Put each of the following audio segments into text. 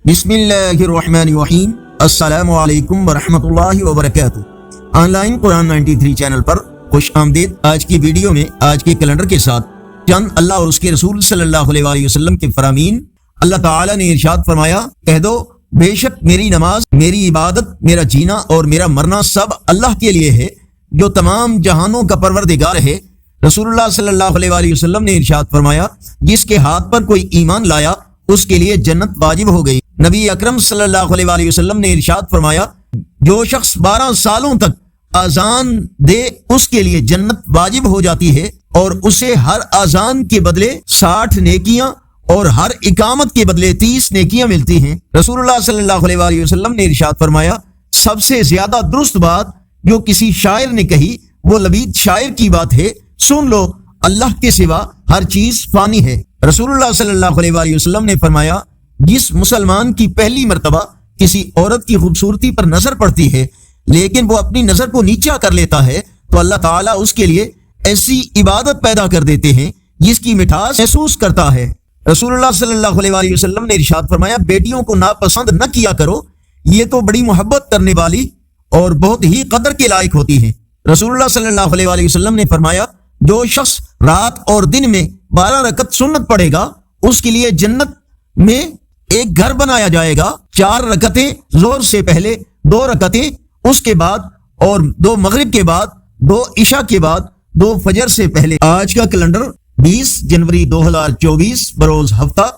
بسم اللہ الرحمن الرحیم۔ السلام علیکم ورحمۃ اللہ وبرکاتہ۔ آن لائن قرآن 93 چینل پر خوش آمدید۔ آج کی ویڈیو میں آج کے کیلنڈر کے ساتھ چند اللہ اور اس کے رسول صلی اللہ علیہ وآلہ وسلم کے فرامین۔ اللہ تعالیٰ نے ارشاد فرمایا، کہہ دو بے شک میری نماز، میری عبادت، میرا جینا اور میرا مرنا سب اللہ کے لیے ہے جو تمام جہانوں کا پروردگار ہے۔ رسول اللہ صلی اللہ علیہ وآلہ وسلم نے ارشاد فرمایا، جس کے ہاتھ پر کوئی ایمان لایا اس کے لیے جنت واجب ہو گئی۔ نبی اکرم صلی اللہ علیہ وآلہ وسلم نے ارشاد فرمایا، جو شخص 12 سالوں تک اذان دے اس کے لیے جنت واجب ہو جاتی ہے اور اسے ہر اذان کے بدلے 60 نیکیاں اور ہر اقامت کے بدلے 30 نیکیاں ملتی ہیں۔ رسول اللہ صلی اللہ علیہ وآلہ وسلم نے ارشاد فرمایا، سب سے زیادہ درست بات جو کسی شاعر نے کہی وہ لبید شاعر کی بات ہے، سن لو اللہ کے سوا ہر چیز فانی ہے۔ رسول اللہ صلی اللہ علیہ وآلہ وسلم نے فرمایا، جس مسلمان کی پہلی مرتبہ کسی عورت کی خوبصورتی پر نظر پڑتی ہے لیکن وہ اپنی نظر کو نیچا کر لیتا ہے تو اللہ تعالیٰ اس کے لیے ایسی عبادت پیدا کر دیتے ہیں جس کی مٹھاس محسوس کرتا ہے۔ رسول اللہ صلی اللہ علیہ وآلہ وسلم نے ارشاد فرمایا، بیٹیوں کو ناپسند نہ کیا کرو، یہ تو بڑی محبت کرنے والی اور بہت ہی قدر کے لائق ہوتی ہیں۔ رسول اللہ صلی اللہ علیہ وآلہ وسلم نے فرمایا، جو شخص رات اور دن میں 12 رکعت سنت پڑھے گا اس کے لیے جنت میں ایک گھر بنایا جائے گا۔ 4 رکعتیں ظہر سے پہلے، 2 رکعتیں اس کے بعد اور 2 مغرب کے بعد، 2 عشاء کے بعد، 2 فجر سے پہلے۔ آج کا کیلنڈر 20 جنوری 2024 بروز ہفتہ،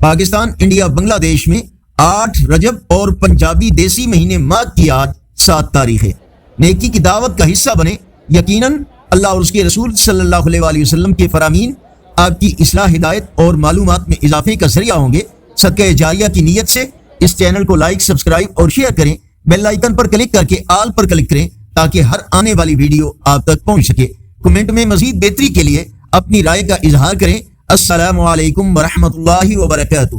پاکستان انڈیا بنگلہ دیش میں 8 رجب اور پنجابی دیسی مہینے ماہ کی آج 7 تاریخ ہے۔ نیکی کی دعوت کا حصہ بنے، یقیناً اللہ اور اس کے رسول صلی اللہ علیہ وآلہ وسلم کے فرامین آپ کی اصلاح، ہدایت اور معلومات میں اضافے کا ذریعہ ہوں گے۔ صدقہ جاریہ کی نیت سے اس چینل کو لائک، سبسکرائب اور شیئر کریں۔ بیل آئیکن پر کلک کر کے آل پر کلک کریں تاکہ ہر آنے والی ویڈیو آپ تک پہنچ سکے۔ کمنٹ میں مزید بہتری کے لیے اپنی رائے کا اظہار کریں۔ السلام علیکم ورحمۃ اللہ وبرکاتہ۔